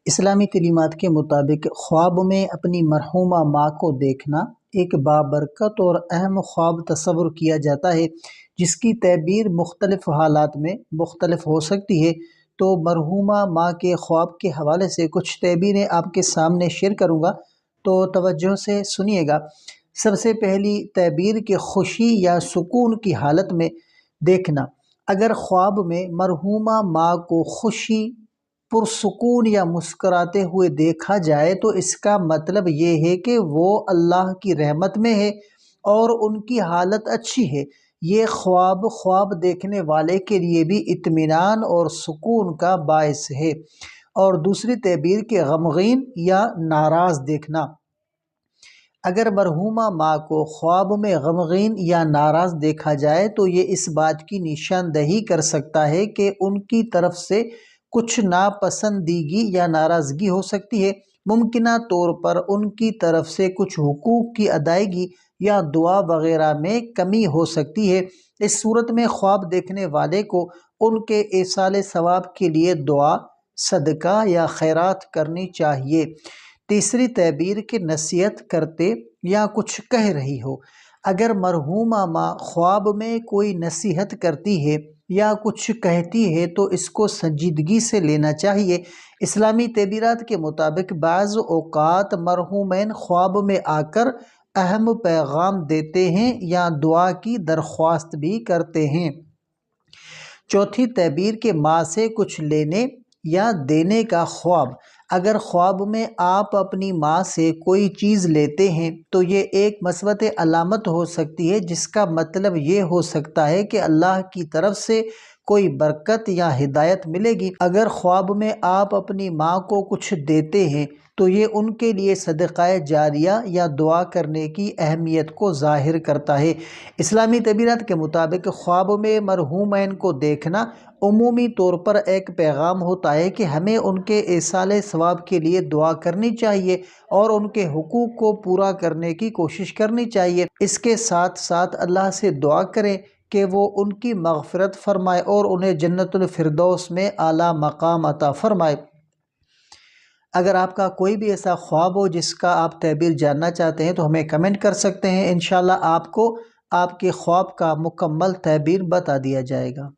اسلامی تعلیمات کے مطابق خواب میں اپنی مرحومہ ماں کو دیکھنا ایک بابرکت اور اہم خواب تصور کیا جاتا ہے، جس کی تعبیر مختلف حالات میں مختلف ہو سکتی ہے۔ تو مرحومہ ماں کے خواب کے حوالے سے کچھ تعبیریں آپ کے سامنے شیئر کروں گا، تو توجہ سے سنیے گا۔ سب سے پہلی تعبیر کہ خوشی یا سکون کی حالت میں دیکھنا۔ اگر خواب میں مرحومہ ماں کو خوشی، پرسکون یا مسکراتے ہوئے دیکھا جائے تو اس کا مطلب یہ ہے کہ وہ اللہ کی رحمت میں ہے اور ان کی حالت اچھی ہے۔ یہ خواب دیکھنے والے کے لیے بھی اطمینان اور سکون کا باعث ہے۔ اور دوسری تعبیر کہ غمگین یا ناراض دیکھنا۔ اگر مرحومہ ماں کو خواب میں غمگین یا ناراض دیکھا جائے تو یہ اس بات کی نشاندہی کر سکتا ہے کہ ان کی طرف سے کچھ ناپسندیدگی یا ناراضگی ہو سکتی ہے۔ ممکنہ طور پر ان کی طرف سے کچھ حقوق کی ادائیگی یا دعا وغیرہ میں کمی ہو سکتی ہے۔ اس صورت میں خواب دیکھنے والے کو ان کے ایصال ثواب کے لیے دعا، صدقہ یا خیرات کرنی چاہیے۔ تیسری تعبیر کہ نصیحت کرتے یا کچھ کہہ رہی ہو۔ اگر مرحومہ ماں خواب میں کوئی نصیحت کرتی ہے یا کچھ کہتی ہے تو اس کو سنجیدگی سے لینا چاہیے۔ اسلامی تعبیرات کے مطابق بعض اوقات مرحومین خواب میں آ کر اہم پیغام دیتے ہیں یا دعا کی درخواست بھی کرتے ہیں۔ چوتھی تعبیر کہ ماں سے کچھ لینے یا دینے کا خواب۔ اگر خواب میں آپ اپنی ماں سے کوئی چیز لیتے ہیں تو یہ ایک مثبت علامت ہو سکتی ہے، جس کا مطلب یہ ہو سکتا ہے کہ اللہ کی طرف سے کوئی برکت یا ہدایت ملے گی۔ اگر خواب میں آپ اپنی ماں کو کچھ دیتے ہیں تو یہ ان کے لیے صدقہ جاریہ یا دعا کرنے کی اہمیت کو ظاہر کرتا ہے۔ اسلامی تعبیرات کے مطابق خواب میں مرحومین کو دیکھنا عمومی طور پر ایک پیغام ہوتا ہے کہ ہمیں ان کے ایصال ثواب کے لیے دعا کرنی چاہیے اور ان کے حقوق کو پورا کرنے کی کوشش کرنی چاہیے۔ اس کے ساتھ ساتھ اللہ سے دعا کریں کہ وہ ان کی مغفرت فرمائے اور انہیں جنت الفردوس میں اعلیٰ مقام عطا فرمائے۔ اگر آپ کا کوئی بھی ایسا خواب ہو جس کا آپ تعبیر جاننا چاہتے ہیں تو ہمیں کمنٹ کر سکتے ہیں، انشاءاللہ آپ کو آپ کے خواب کا مکمل تعبیر بتا دیا جائے گا۔